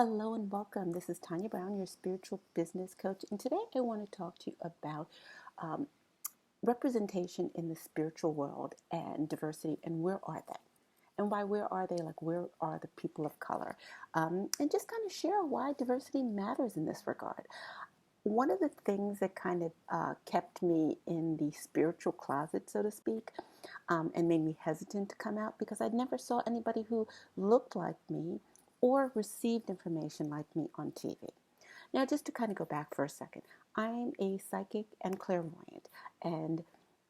Hello and welcome. This is Tanya Brown, your spiritual business coach, and today I want to talk to you about um, representation in the spiritual world and diversity, and where are they? And why, where are they? Like, where are the people of color? And just kind of share why diversity matters in this regard. One of the things that kind of kept me in the spiritual closet, so to speak, and made me hesitant to come out because I never saw anybody who looked like me or received information like me on TV. Now, just to kind of go back for a second, I'm a psychic and clairvoyant, and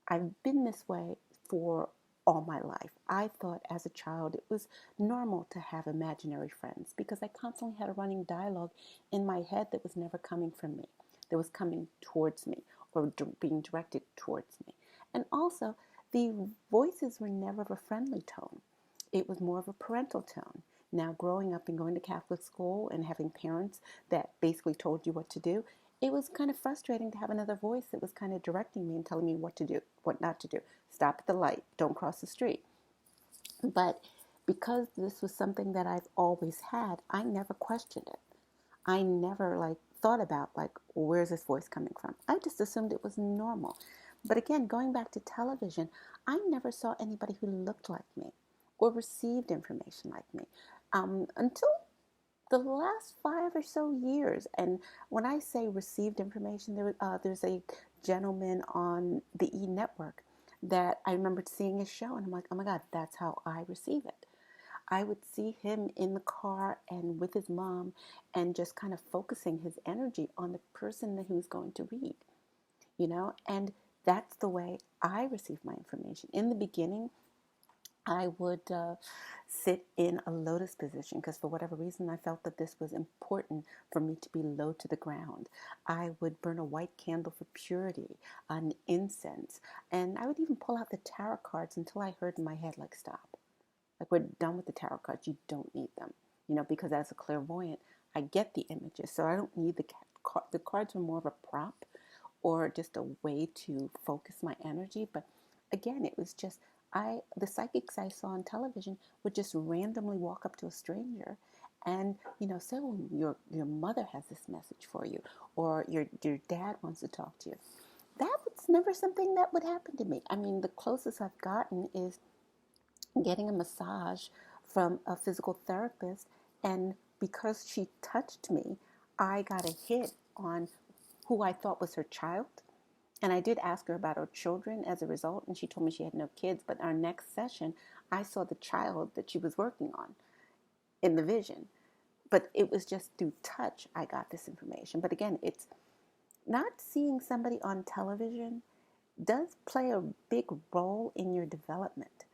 I've been this way for all my life. I thought as a child it was normal to have imaginary friends because I constantly had a running dialogue in my head that was never coming from me, that was coming towards me or being directed towards me. And also, the voices were never of a friendly tone. It was more of a parental tone. Now, growing up and going to Catholic school and having parents that basically told you what to do, it was kind of frustrating to have another voice that was kind of directing me and telling me what to do, what not to do. Stop at the light, don't cross the street. But because this was something that I've always had, I never questioned it. I never thought about where's this voice coming from. I just assumed it was normal. But again, going back to television, I never saw anybody who looked like me or received information like me until the last 5 or so years. And when I say received information, there's a gentleman on the E Network that I remember seeing his show, and I'm like, oh my God, that's how I receive it. I would see him in the car and with his mom and just kind of focusing his energy on the person that he was going to read, and that's the way I received my information. In the beginning, I would sit in a lotus position because for whatever reason I felt that this was important for me to be low to the ground. I would burn a white candle for purity, an incense, and I would even pull out the tarot cards until I heard in my head, like, stop. Like, we're done with the tarot cards. You don't need them, because as a clairvoyant, I get the images, so I don't need the cards are more of a prop or just a way to focus my energy. But again, it was just the psychics I saw on television would just randomly walk up to a stranger and say, "Oh, your mother has this message for you," or your dad wants to talk to you. That was never something that would happen to me. I mean, the closest I've gotten is getting a massage from a physical therapist, and because she touched me, I got a hit on who I thought was her child. And I did ask her about her children as a result, and she told me she had no kids. But our next session, I saw the child that she was working on in the vision. But it was just through touch I got this information. But again, it's not seeing somebody on television does play a big role in your development.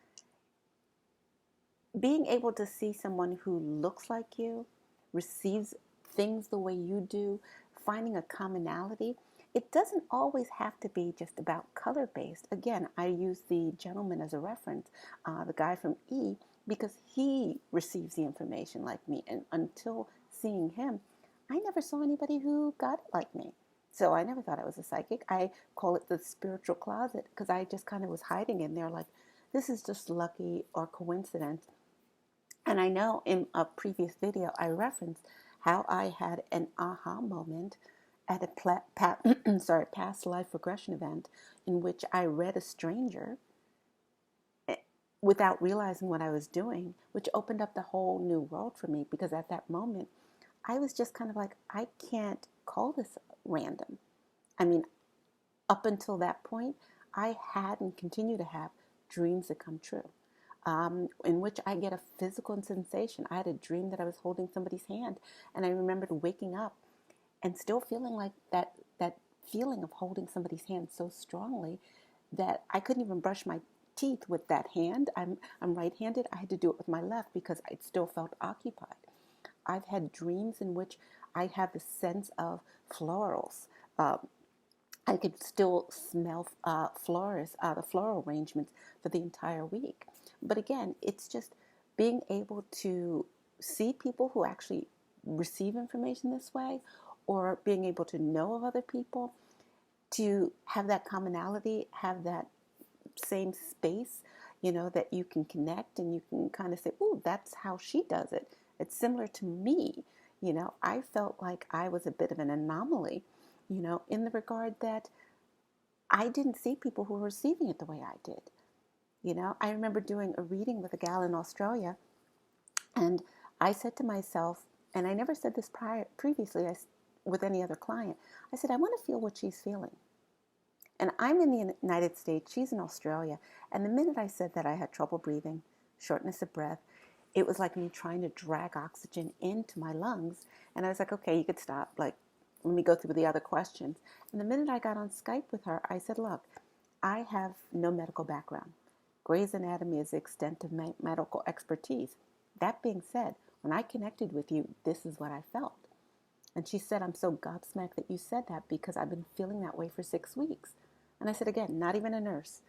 Being able to see someone who looks like you, receives things the way you do, finding a commonality, it doesn't always have to be just about color based. Again, I use the gentleman as a reference, the guy from E, because he receives the information like me. And until seeing him, I never saw anybody who got it like me. So I never thought I was a psychic. I call it the spiritual closet because I just kind of was hiding in there like, this is just lucky or coincidence. And I know in a previous video I referenced how I had an aha moment at a past life regression event in which I read a stranger without realizing what I was doing, which opened up the whole new world for me because at that moment I was just kind of like, I can't call this random. I mean, up until that point, I had and continue to have dreams that come true. In which I get a physical sensation. I had a dream that I was holding somebody's hand, and I remembered waking up and still feeling like that feeling of holding somebody's hand so strongly that I couldn't even brush my teeth with that hand. I'm right-handed. I had to do it with my left because I still felt occupied. I've had dreams in which I have the sense of florals. I could still smell the floral arrangements for the entire week. But again, it's just being able to see people who actually receive information this way, or being able to know of other people, to have that commonality, have that same space, that you can connect and you can kind of say, oh, that's how she does it. It's similar to me, I felt like I was a bit of an anomaly, in the regard that I didn't see people who were receiving it the way I did. I remember doing a reading with a gal in Australia, and I said to myself, and I never said this previously with any other client, I said, I want to feel what she's feeling. And I'm in the United States, she's in Australia. And the minute I said that, I had trouble breathing, shortness of breath. It was like me trying to drag oxygen into my lungs. And I was like, okay, you could stop. Like, let me go through the other questions. And the minute I got on Skype with her, I said, look, I have no medical background. Grey's Anatomy is the extent of my medical expertise. That being said, when I connected with you, this is what I felt. And she said, I'm so gobsmacked that you said that because I've been feeling that way for 6 weeks. And I said, again, not even a nurse.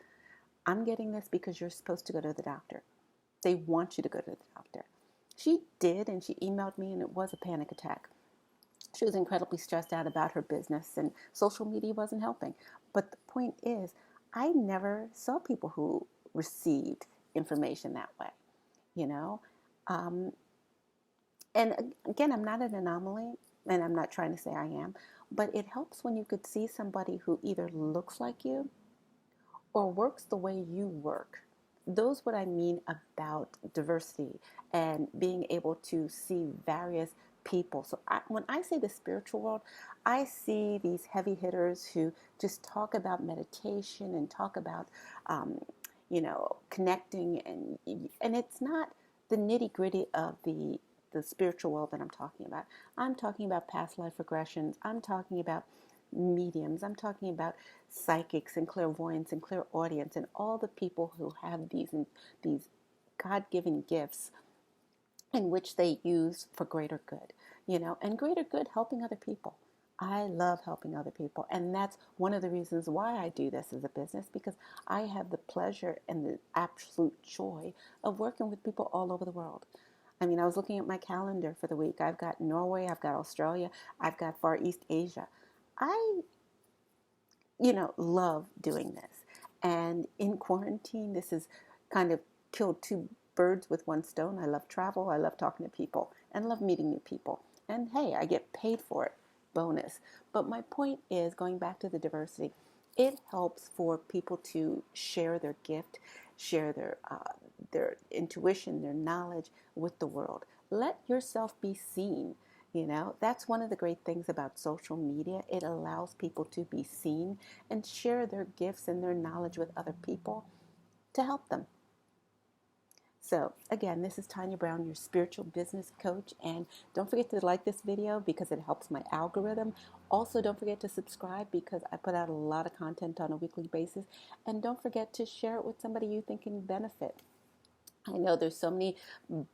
I'm getting this because you're supposed to go to the doctor. They want you to go to the doctor. She did, and she emailed me, and it was a panic attack. She was incredibly stressed out about her business, and social media wasn't helping. But the point is, I never saw people who received information that way, you know? And again, I'm not an anomaly, and I'm not trying to say I am, but it helps when you could see somebody who either looks like you or works the way you work. Those what I mean about diversity and being able to see various people. So when I say the spiritual world, I see these heavy hitters who just talk about meditation and talk about, connecting, and it's not the nitty gritty of the spiritual world that I'm talking about. I'm talking about past life regressions. I'm talking about mediums. I'm talking about psychics and clairvoyants and clairaudience and all the people who have these God-given gifts in which they use for greater good, and greater good helping other people. I love helping other people, and that's one of the reasons why I do this as a business, because I have the pleasure and the absolute joy of working with people all over the world. I mean, I was looking at my calendar for the week. I've got Norway, I've got Australia, I've got Far East Asia. I, love doing this. And in quarantine, this has kind of killed two birds with one stone. I love travel, I love talking to people, and love meeting new people. And hey, I get paid for it. Bonus. But my point is, going back to the diversity, it helps for people to share their gift, share their intuition, their knowledge with the world. Let yourself be seen. That's one of the great things about social media. It allows people to be seen and share their gifts and their knowledge with other people to help them. So again, this is Tanya Brown, your spiritual business coach. And don't forget to like this video because it helps my algorithm. Also, don't forget to subscribe because I put out a lot of content on a weekly basis. And don't forget to share it with somebody you think can benefit. I know there's so many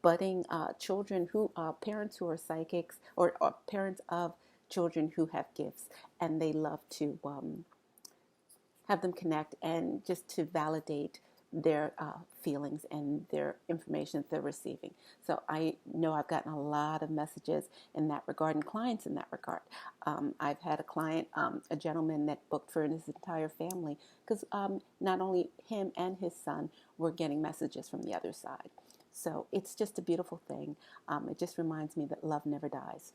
budding children who are parents who are psychics or parents of children who have gifts, and they love to have them connect and just to validate their feelings and their information that they're receiving. So I know I've gotten a lot of messages in that regard and clients in that regard. I've had a client, a gentleman that booked for his entire family because not only him and his son were getting messages from the other side. So it's just a beautiful thing. It just reminds me that love never dies.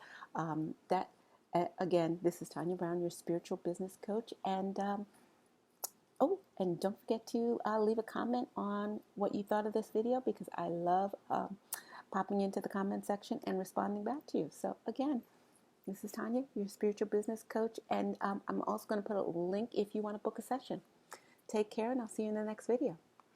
Again, this is Tanya Brown, your spiritual business coach, and oh, and don't forget to leave a comment on what you thought of this video because I love popping into the comment section and responding back to you. So again, this is Tanya, your spiritual business coach, and I'm also going to put a link if you want to book a session. Take care, and I'll see you in the next video.